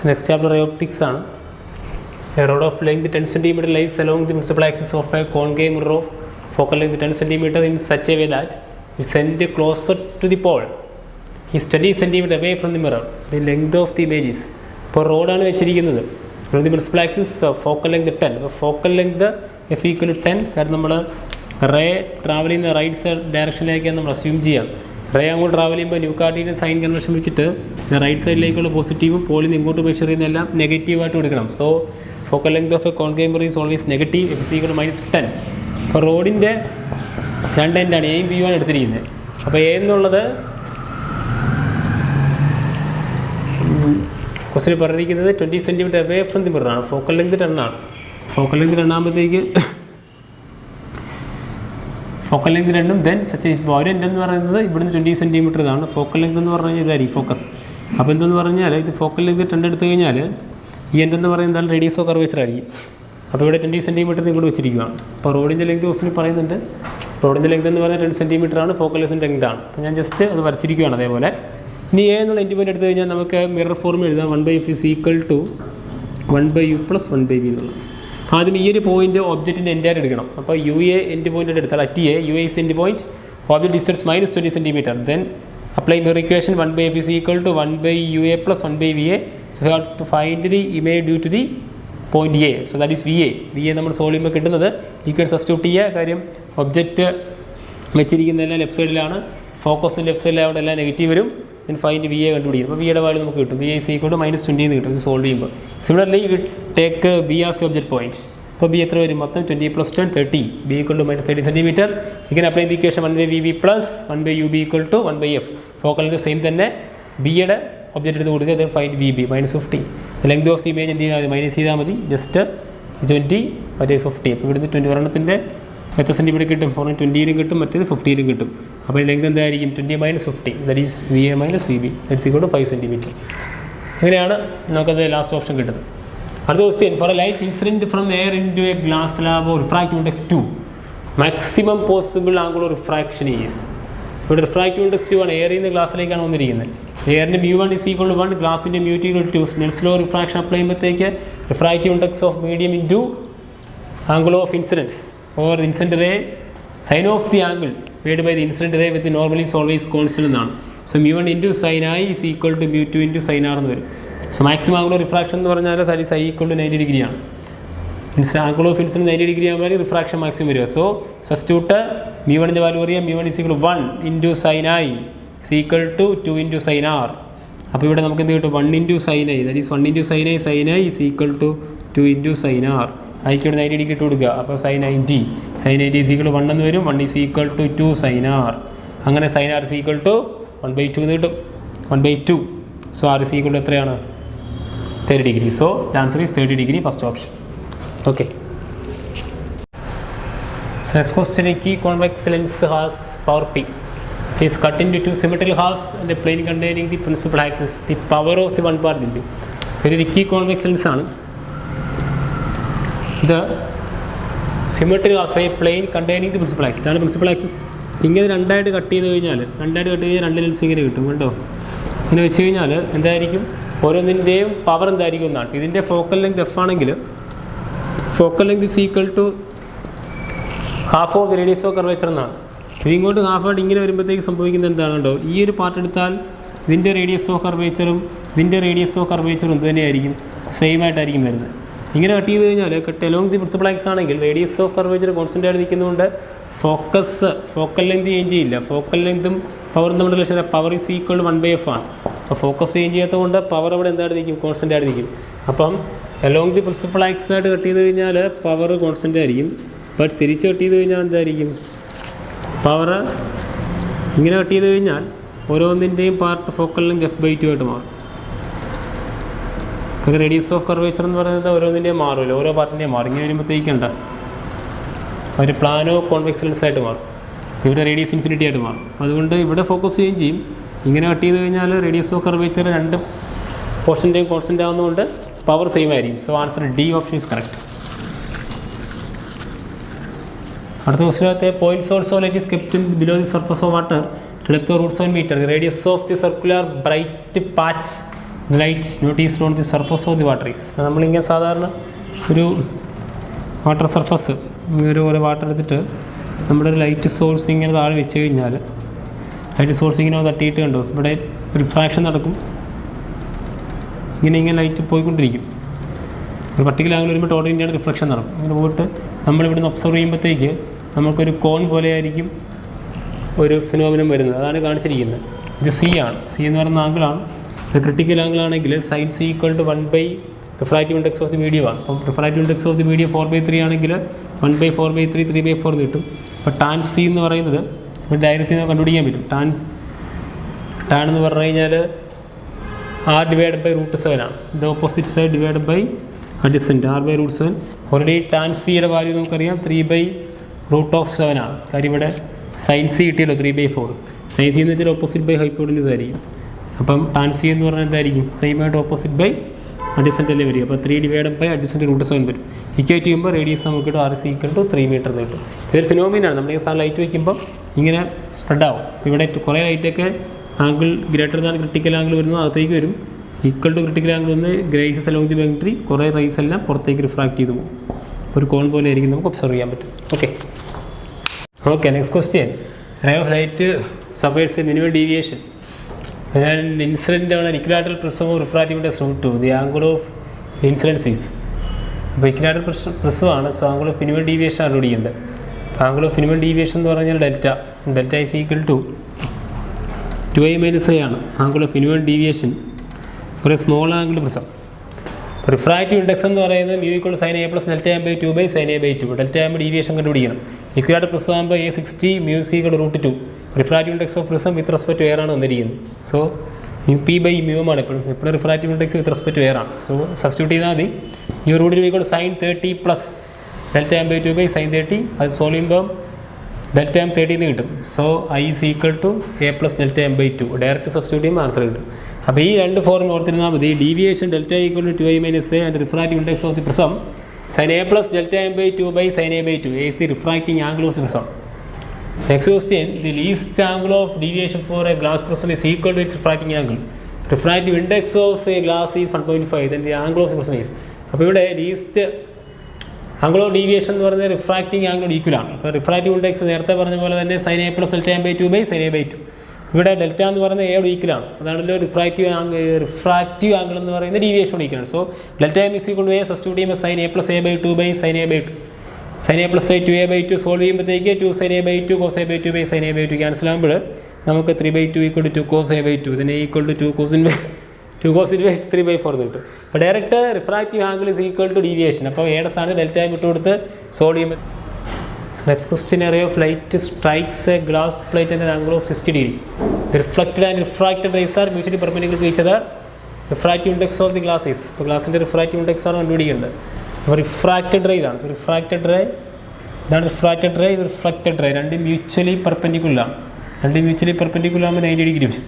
So next chapter ray optics ആണ്. A rod of length 10 cm lies along the principal axis of a concave mirror of focal length 10 cm in such a way that it sends closer to the pole is 20 cm away from the mirror. The length of the image is. ഇപ്പോൾ റോഡാണ് വെച്ചിരിക്കുന്നത്. Along the principal axis focal length 10. അപ്പോൾ focal length f equal to 10. കാരണം നമ്മൾ ray travel ചെയ്യുന്ന right side ഡയറക്ഷനിലേക്കാണ് നമ്മൾ assume ചെയ്യാം. Ray അങ്ങോട്ട് ട്രാവൽ ചെയ്യുമ്പോൾ ന്യൂ കാർട്ടീൻ്റെ സൈൻ കൺവെൻഷൻ വെച്ചിട്ട് റൈറ്റ് സൈഡിലേക്കുള്ള പോസിറ്റീവും പോളിൽ നിന്ന് ഇങ്ങോട്ട് മെഷർ ചെയ്യുന്നതെല്ലാം നെഗറ്റീവായിട്ട് എടുക്കണം. So focal length of A concave mirror is always negative, F equal -10. അപ്പോൾ റോഡിൻ്റെ രണ്ട് എൻഡാണ് എയും ബിയും ആണ് എടുത്തിരിക്കുന്നത്. അപ്പോൾ എ എന്നുള്ളത് ക്വസ്റ്റിൽ പറഞ്ഞിരിക്കുന്നത് 20 cm അവേ ഫ്രം ദി മിററാണ്. ഫോക്കൽ ലെങ്ത് 10 ആണ്. ഫോക്കൽ ലെങ്ത് 10 ആകുമ്പോഴത്തേക്ക് ഫോക്കൽ ലെങ്ത് 2 ദെൻ സച്ച് ഇപ്പോൾ ഒരു എൻഡ് എന്ന് പറയുന്നത് ഇവിടുന്ന് 20 cm ഇതാണ്. ഫോക്കൽ ലെങ്ത് എന്ന് പറഞ്ഞു കഴിഞ്ഞാൽ ഇതായിരിക്കും ഫോക്കസ്. അപ്പോൾ എന്തെന്ന് പറഞ്ഞാൽ ഇത് ഫോക്കൽ ലെങ്ത് 10 എടുത്തു കഴിഞ്ഞാൽ ഈ എൻഡ് എന്ന് പറയുന്നത് എന്താണ് റേഡിയസ് ഓഫ് കർവേച്ചർ ആയിരിക്കും. അപ്പോൾ ഇവിടെ 20 cm ഇങ്ങോട്ട് വെച്ചിരിക്കുകയാണ്. അപ്പോൾ റോഡിൻ്റെ ലെങ്ത് ക്വസ്റ്റിന് പറയുന്നുണ്ട്. റോഡിൻ്റെ ലെങ്ത് എന്ന് പറഞ്ഞാൽ 10 cm ആണ്, ഫോക്കൽ ലെങ്ത് ലെങ്താണ്. അപ്പോൾ ഞാൻ ജസ്റ്റ് അത് വരച്ചിരിക്കുകയാണ്. അതേപോലെ ഇനി എ എന്നുള്ള എൻഡ് പോയിന്റ് എടുത്തു കഴിഞ്ഞാൽ നമുക്ക് മിറർ ഫോർം എഴുതാം. 1/f is equal to 1/u plus 1/v എന്നുള്ളത്. ആദ്യം ഈ ഒരു പോയിന്റ് ഒബ്ജക്റ്റിൻ്റെ എൻഡ് ആയിട്ട് എടുക്കണം. അപ്പോൾ യു എ എൻഡ് പോയിന്റ് എടുത്താൽ at a U A is end point object distance -20 cm. Then apply mirror equation 1/f is equal to 1/ua plus 1/va. So we have to find the image due to the point A. So that is VA. VA നമ്മൾ solve ചെയ്യുമ്പോൾ കിട്ടുന്നത് equal substitute ചെയ്യുക. കാര്യം object വെച്ചിരിക്കുന്നതെല്ലാം left സൈഡിലാണ്, focus left സൈഡിലായതുകൊണ്ട് എല്ലാം negative വരും. Then find VA കണ്ടുപിടിക്കും. അപ്പോൾ വിയുടെ വാല്യൂ നമുക്ക് കിട്ടും. VA is equal to -20 എന്ന് കിട്ടും ഇത് സോൾവ് ചെയ്യുമ്പോൾ. Similarly we take B as the object point. അപ്പോൾ B എത്ര വരും? മൊത്തം 20 + 10 30. B equal to -30 cm. You can apply the equation 1/VB plus 1/UB equal to 1/F. Focal length same തന്നെ. ബിയുടെ ഒബ്ജക്റ്റ് എടുത്ത് കൊടുക്കുക. Then find VB -50. Length of the image എന്ത് ചെയ്താൽ മതി? മൈനസ് ചെയ്താൽ മതി. ജസ്റ്റ് 20 മറ്റേ 50. അപ്പോൾ ഇവിടുന്ന് 20 ഒരെണ്ണത്തിൻ്റെ എത്ര സെൻറ്റിമീറ്റർ കിട്ടും? 20 കിട്ടും, മറ്റേത് 50 കിട്ടും. അപ്പോൾ ലെങ്ത് എന്തായിരിക്കും? 20 - 50. That is VA - VB. That's equal to 5 cm. അങ്ങനെയാണ് നമുക്കത് ലാസ്റ്റ് ഓപ്ഷൻ കിട്ടുന്നത്. അടുത്ത question, for a light incident from air into a glass slab of refractive index 2 maximum possible angle of refraction is. ഇവിടെ refractive index 2 ആണ്. എയറിൽ നിന്ന് ഗ്ലാസ്സിലേക്കാണ് വന്നിരിക്കുന്നത്. എയറിൻ്റെ μ1 is equal to 1, ഗ്ലാസിൻ്റെ μ2 equal to 2. Snell's law refraction apply ചെയ്യുമ്പോഴത്തേക്ക് refractive index of medium into angle of incidence or incident ray sine of the angle made by the incident ray with normally is always constant എന്നാണ്. So μ1 × sin I is equal to μ2 × sin R എന്ന് വരും. So maximum angle of refraction എന്ന് പറഞ്ഞാൽ side I equal to 90 degree ആണ്. Angle of incident 90 degree ആകുമ്പോൾ refraction maximum വരിക. So substitute μ1ൻ്റെ value അറിയാം. μ1 is equal to 1 × sin I is equal to 2 × sin R. അപ്പോൾ ഇവിടെ നമുക്ക് എന്ത് കിട്ടും? 1 × sin I, that is 1 × sin I. sin I is equal to 2 × sin R. ഐക്ക് ഇവിടെ 90 degree ഇട്ട് കൊടുക്കുക. അപ്പോൾ sin 90 is equal to 1 എന്ന് വരും. 1 is equal to 2 sin R. അങ്ങനെ sin R is equal to 1/2 എന്ന് കിട്ടും. 1/2. So R is equal to എത്രയാണ്? 30 degree. So the answer is 30 degree, first option. Okay. So next question, a key convex lens has power P. It is cut into two symmetrical halves and a plane containing the principal axis. The power of the one part will be. ഒരു key convex lens ആണ്. The symmetrical halves by a plane containing the principal axis. ഇതാണ് principal axis. ഇങ്ങനെ രണ്ടായിട്ട് cut ചെയ്ത് കഴിഞ്ഞാൽ രണ്ട് lens ഇങ്ങനെ കിട്ടും കേട്ടോ. ഇങ്ങനെ വെച്ച് കഴിഞ്ഞാൽ എന്തായിരിക്കും? ഓരോന്നിൻ്റെയും പവർ എന്തായിരിക്കും എന്നാണ്. ഇതിൻ്റെ ഫോക്കൽ ലെങ്ത് F ആണെങ്കിൽ focal length is equal to half of the radius of curvature എന്നാണ്. ഇതിങ്ങോട്ട് ഹാഫായിട്ട് ഇങ്ങനെ വരുമ്പോഴത്തേക്ക് സംഭവിക്കുന്നത് എന്താണ് കേട്ടോ? ഈ ഒരു പാർട്ട് എടുത്താൽ ഇതിൻ്റെ റേഡിയസ് ഓഫ് കർവേച്ചറും ഇതിൻ്റെ റേഡിയസ് ഓഫ് കർവേച്ചറും എന്ത് തന്നെയായിരിക്കും? സെയിം ആയിട്ടായിരിക്കും വരുന്നത്. ഇങ്ങനെ കട്ട് ചെയ്ത് കഴിഞ്ഞാൽ cut along the principal axis ആണെങ്കിൽ റേഡിയസ് ഓഫ് കർവേച്ചർ കോൺസ്റ്റൻ്റ് ആയിട്ട് നിൽക്കുന്നതുകൊണ്ട് ഫോക്കൽ ലെങ്ത് ചേഞ്ച് ചെയ്യില്ല. ഫോക്കൽ ലെങ്തും പവറും നമ്മുടെ relation power is equal to 1/f ആണ്. അപ്പോൾ ഫോക്കസ് ചേഞ്ച് ചെയ്യാത്തതുകൊണ്ട് പവർ അവിടെ എന്തായിട്ട് നിൽക്കും? കോൺസ്റ്റൻ്റ് ആയിട്ട് നിൽക്കും. അപ്പം അലോങ് ദി പ്രിൻസിപ്പൽ ആക്സിസ് ആയിട്ട് കട്ട് ചെയ്ത് കഴിഞ്ഞാൽ പവർ കോൺസ്റ്റൻ്റ് ആയിരിക്കും. ബട്ട് തിരിച്ച് കട്ട് ചെയ്ത് കഴിഞ്ഞാൽ എന്തായിരിക്കും? പവർ ഇങ്ങനെ കട്ട് ചെയ്ത് കഴിഞ്ഞാൽ ഓരോന്നിൻ്റെയും പാർട്ട് ഫോക്കൽ ലെങ്ത് F/2 ആയിട്ട് മാറും. റേഡിയസ് ഓഫ് കർവേച്ചർ എന്ന് പറയുന്നത് ഓരോന്നിൻ്റെയും മാറില്ല, ഓരോ പാർട്ടിൻ്റെയും മാറും. ഇങ്ങനെ വരുമ്പോഴത്തേക്കുണ്ട് ഒരു പ്ലാനോ കോൺവെക്സ് ലെൻസ് ആയിട്ട് മാറും. ഇവിടെ റേഡിയസ് ഇൻഫിനിറ്റി ആയിട്ട് മാറും. അതുകൊണ്ട് ഇവിടെ ഫോക്കസ് ചെയ്യുകയും ചെയ്യും. ഇങ്ങനെ കട്ട് ചെയ്ത് കഴിഞ്ഞാൽ റേഡിയസ് ഓഫ് കർവേച്ചർ രണ്ട് പോർഷൻ്റെയും കോൺസ്റ്റൻ്റ് ആവുന്നതുകൊണ്ട് പവർ സെയിം ആയിരിക്കും. So answer D option is correct. അടുത്ത ക്വസ്റ്റിനകത്തെ point source of light is kept below the surface of water depth of √7 meter. The radius of the circular bright patch light not is on the surface of the water is. നമ്മളിങ്ങനെ സാധാരണ ഒരു water surface ഒരു water എടുത്തിട്ട് നമ്മുടെ ഒരു light source ഇങ്ങനെ താഴെ വെച്ച് കഴിഞ്ഞാൽ ലൈറ്റ് സോഴ്സ് ഇങ്ങനെ തട്ടിയിട്ട് കണ്ടോ ഇവിടെ ഒരു ഫ്രാക്ഷൻ നടക്കും. ഇങ്ങനെ ലൈറ്റ് പോയിക്കൊണ്ടിരിക്കും. ഒരു പർട്ടിക്കുലർ ആംഗിൾ വരുമ്പോൾ ടോട്ടൽ ഇന്ത്യയുടെ റിഫ്ലക്ഷൻ നടക്കും. ഇങ്ങനെ പോയിട്ട് നമ്മളിവിടുന്ന് ഒബ്സർവ് ചെയ്യുമ്പോഴത്തേക്ക് നമുക്കൊരു കോൺ പോലെ ആയിരിക്കും ഒരു ഫിനോമിനം വരുന്നത്. അതാണ് കാണിച്ചിരിക്കുന്നത്. ഇത് സി ആണ്. സി എന്ന് പറയുന്ന ആംഗിളാണ്. ഇത് ക്രിട്ടിക്കൽ ആംഗിൾ ആണെങ്കിൽ sine C equal to 1 refractive index of the medium ആണ്. അപ്പം refractive index of the medium 4/3 ആണെങ്കിൽ 1/4/3 3/4 എന്ന് കിട്ടും. അപ്പോൾ ടാൻ സി എന്ന് പറയുന്നത് ഡയറക്റ്റ് നമുക്ക് കണ്ടുപിടിക്കാൻ പറ്റും. ടാൻ എന്ന് പറഞ്ഞു കഴിഞ്ഞാൽ R/√7 ആണ്. ഇത് opposite side divide by adjacent R/√7. Already tan സിയുടെ വാല്യൂ നമുക്കറിയാം 3/√7 ആണ്. കാര്യം ഇവിടെ സൈൻ സി കിട്ടിയല്ലോ 3/4. സൈൻ സി എന്ന് വെച്ചാൽ ഓപ്പോസിറ്റ് ബൈ ഹൈപ്പോട്ടനസ് ആയിരിക്കും. അപ്പം ടാൻ സി എന്ന് പറഞ്ഞാൽ എന്തായിരിക്കും സെയിം ആയിട്ട് ഓപ്പോസിറ്റ് ബൈ അഡ്ജസൻറ്റ് അല്ലേ വരും. അപ്പോൾ 3 ഡിവൈഡ് ബൈ അഡ്ജസൻറ്റ്√7 വരും. ഇക്വേറ്റ് ചെയ്യുമ്പോൾ റേഡിയസ് നമുക്ക് കിട്ടും R = 3 മീറ്റർ എന്ന് കിട്ടും. ഇതൊരു ഫിനോമിനാണ്. നമ്മൾ ഈ സാധനം ലൈറ്റ് വയ്ക്കുമ്പോൾ ഇങ്ങനെ സ്പ്രെഡ് ആവും. ഇവിടെ കുറേ ലൈറ്റൊക്കെ angle greater than critical angle വരുന്നത് അകത്തേക്ക് വരും. ഈക്വൽ ടു ക്രിട്ടിക്കൽ ആംഗിൾ വന്ന് ഗ്രേസസ് അലോങ് ദി ബൗണ്ടറി കുറേ റൈസ് എല്ലാം പുറത്തേക്ക് റിഫ്രാക്ട് ചെയ്തു പോകും. ഒരു കോൺ പോലെ ആയിരിക്കും നമുക്ക് ഒബ്സർവ് ചെയ്യാൻ പറ്റും. Okay next question. Ray of light suffers a minimum deviation. Incident ആണ് equilateral prism of refractive index √2. The angle of incidence is. അപ്പോൾ ഇക്വിലാറ്ററൽ പ്രിസമാണ്. So angle of minimum deviation ആണ് കണ്ടുപിടിക്കേണ്ടത്. ആംഗിൾ ഓഫ് മിനിമം ഡീവിയേഷൻ എന്ന് പറഞ്ഞാൽ delta is equal to 2i - a ആണ് angle of minimum deviation ഒരു small angle prism. Refractive index എന്ന് പറയുന്നത് μ = sin a + Δm/2 sin a/2. Delta ആകുമ്പോൾ ഡീവിയേഷൻ കണ്ടുപിടിക്കണം. ഇക്വിലാറ്ററൽ പ്രിസം ആകുമ്പോൾ a60 μ c = √2. Refractive index of prism with respect to air ആണ് വന്നിരിക്കുന്നത്. So μp/μm ആണ് എപ്പോഴും refractive index with respect to air ആണ്. സോ സബ്സ്റ്റിറ്റ്യൂട്ട് ചെയ്താൽ മതി. ഈ റൂട്ടിന് = sin 30 + Δm/2 sin 30. അത് സോൾവ് ചെയ്യുമ്പോൾ Δm 30 എന്ന് കിട്ടും. So I is equal to a + Δm/2. Direct substitute ചെയ്യുമ്പോൾ ആൻസർ കിട്ടും. അപ്പോൾ ഈ രണ്ട് ഫോർമുല ഓർത്തിരുന്നാൽ മതി. Deviation delta = 2i - a and refractive index of the prism sin a + Δm/2 sin a/2. A is the refracting angle of the prism. Next question, the least angle of deviation for a glass prism is equal to its refracting angle. Refractive index of a glass is 1.5, then the angle of the prism is. അപ്പോൾ ഇവിടെ least angle of deviation എന്ന് പറയുന്നത് refracting angle equal ആണ്. അപ്പോൾ refractive index നേരത്തെ പറഞ്ഞ പോലെ തന്നെ sin a + Δm/2 sin a/2. ഇവിടെ ഡെൽറ്റ എന്ന് പറയുന്നത് എയോട് ഈക്വൽ ആണ്. അതാണല്ലോ റിഫ്രാക്റ്റീവ് ആംഗിൾ എന്ന് പറയുന്നത് ഡീവിയേഷനോട് ഈക്വൽ ആണ്. So delta m = a substitute ചെയ്യുമ്പോൾ sin a + a/2 sin a/2. sin a + a/2 solve ചെയ്യുമ്പോഴത്തേക്ക് 2 sin a/2 cos a/2 sin a/2 cancel ആകുമ്പോൾ നമുക്ക് 3/2 = 2 cos a/2. ഇതിനെ = 2 cos inverse 3/4 എന്ന് കിട്ടും. അപ്പോൾ direct refractive angle is equal to deviation. അപ്പോൾ എയുടെ സ്ഥാനം ഡെൽറ്റ വിട്ട് കൊടുത്ത് സോൾവ് ചെയ്യുമ്പോൾ next question. Ray of light strikes a glass plate at an angle of 60 degree. The reflected and refracted rays are mutually perpendicular to each other. Refractive index of the glass is. അപ്പോൾ ഗ്ലാസിൻ്റെ refractive index ആണ് കണ്ടുപിടിക്കേണ്ടത്. അപ്പോൾ refracted ray ഇതാണ്. Refracted ray ഇതാണ്. Refracted ray ഇത് reflected ray. രണ്ടും mutually perpendicular ആണ്. രണ്ടും മ്യൂച്വലി പെർപെൻഡിക്കുലർ ആകുമ്പോൾ 90 ഡിഗ്രി വരും.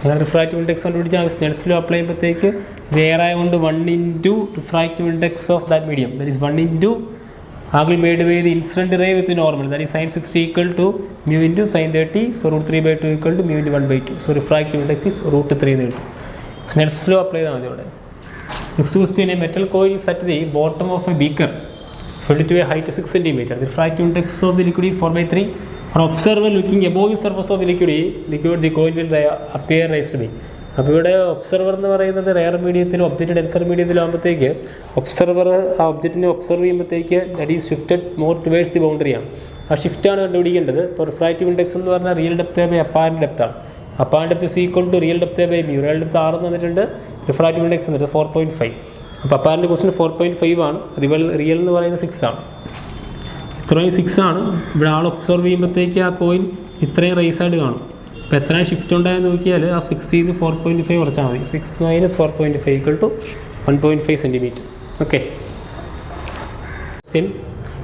അങ്ങനെ റിഫ്രാക്റ്റീവ് ഇൻഡെക്സ് കണ്ടുപിടിച്ചാൽ സ്നെൽസ് ലോ അപ്ലൈ ചെയ്യുമ്പോഴത്തേക്ക് ഇത് എയർ ആയതുകൊണ്ട് 1 × refractive index of that medium, that is 1 × angle made by the incident ray with the normal, that is sin 60 equal to mu into sin 30. So √3/2 equal to mu into 1/2. So refractive index is √3 എന്ന് കിട്ടും. Snell's law apply ചെയ്താൽ മതി ഇവിടെ. Next question. A metal coil is at the bottom of a beaker filled to a height of 6 cm. The refractive index of the liquid is 4/3. For observer looking above the surface of the liquid, the coil will appear raised by. അപ്പോൾ ഇവിടെ observer എന്ന് പറയുന്നത് rare മീഡിയത്തിലും object denser മീഡിയത്തിലാകുമ്പോഴത്തേക്ക് observer ആ ഒബ്ജക്റ്റിനെ observe ചെയ്യുമ്പോഴത്തേക്ക് that is shifted more towards the ബൗണ്ടറിയാണ്. ആ ഷിഫ്റ്റാണ് കണ്ടുപിടിക്കേണ്ടത്. ഇപ്പോൾ റിഫ്രാക്റ്റീവ് ഇൻഡെക്സ് എന്ന് പറഞ്ഞാൽ റിയൽ ഡെപ്ത് ബൈ അപ്പാരൻറ്റ് ഡെപ്താണ്. Apparent depth is equal to real depth by mu. Real depth 6 തന്നിട്ടുണ്ട്, റിഫ്രാക്റ്റീവ് ഇൻഡെക്സ് എന്നിട്ട് 4.5. അപ്പോൾ അപ്പാരൻറ്റ് ക്വസ്റ്റിന് 4.5 ആണ്. റിയൽ എന്ന് പറയുന്നത് 6 ആണ്. ഇത്രയും 6 ആണ്. ഇവിടെ ആൾ ഒബ്സർവ് ചെയ്യുമ്പോഴത്തേക്ക് ആ കോയിൻ ഇത്രയും റൈസായിട്ട് കാണും. അപ്പോൾ എത്രയാണ് ഷിഫ്റ്റ് ഉണ്ടായെന്ന് നോക്കിയാൽ ആ 6 ൽ 4.5 കുറച്ചാൽ മതി. 6 - 4.5 = 1.5 cm. Okay.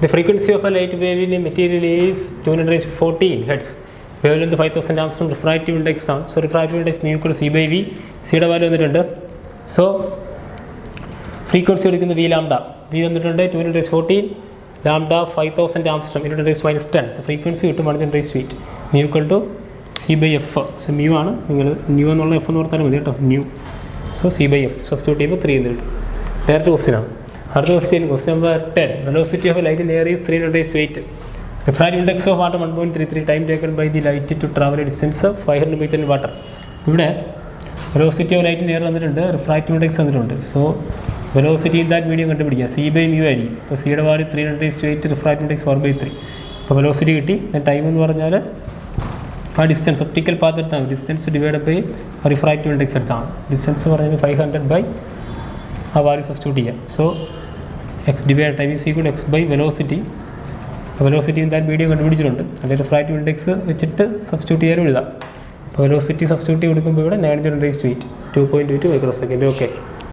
The frequency of a light wave in a material is 214 Hz. Wavelength 5000 Armstrong. Refractive index ആണ്. So refractive index μ = c/v. സിയുടെ വാല്യൂ വന്നിട്ടുണ്ട്. സോ ഫ്രീക്വൻസി എടുക്കുന്ന v ലാംഡ. v വന്നിട്ടുണ്ട് 214 ലാംഡ 5000 Armstrong × 10. സോ ഫ്രീക്വൻസി കിട്ടും 110 μ = c/f. So mu ആണ്. നിങ്ങൾ new എന്നുള്ള F എന്ന് ഓർത്താലും മതി കേട്ടോ. ന്യൂ സോ C/F സബ്സ്റ്റിറ്റ്യൂട്ട് ചെയ്യുമ്പോൾ 3 എന്ന് കിട്ടും. ഡയറക്റ്റ് ക്വസ്റ്റ്യനാണ്. അടുത്ത question number 10. Velocity of light in air is 300 refractive index of water 1.33 time taken by the light to travel a distance of 500 meter in water. ഇവിടെ velocity of light in air വന്നിട്ടുണ്ട്, refractive index വന്നിട്ടുണ്ട്. So velocity in that medium കണ്ടുപിടിക്കുക. C/μ ആയിരിക്കും. ഇപ്പോൾ സിയുടെ value 300 refractive index 4/3. ഇപ്പോൾ velocity കിട്ടി. Time എന്ന് പറഞ്ഞാൽ ആ ഡിസ്റ്റൻസ് ഒപ്റ്റിക്കൽ പാത്ത് എടുത്താൽ മതി. Distance divide by refractive index എടുത്താൽ മതി. ഡിസ്റ്റൻസ് പറഞ്ഞാൽ 500 ബൈ ആ വാല്യൂ സബ്സ്റ്റിറ്റ്യൂട്ട് ചെയ്യാം. So X divide time is equal X by velocity. Velocity എന്തായാലും മീഡിയം കണ്ടുപിടിച്ചിട്ടുണ്ട്. അല്ലെങ്കിൽ റിഫ്രാക്റ്റീവ് ഇൻഡെക്സ് വെച്ചിട്ട് സബ്സ്റ്റിറ്റ്യൂട്ട് ചെയ്യാനും എഴുതാം. അപ്പോൾ വെലോസിറ്റി സബ്സ്റ്റിറ്റ്യൂട്ട് കൊടുക്കുമ്പോൾ ഇവിടെ 900 × 8 2.22 മൈക്രോ സെക്കൻഡ്. ഓക്കെ.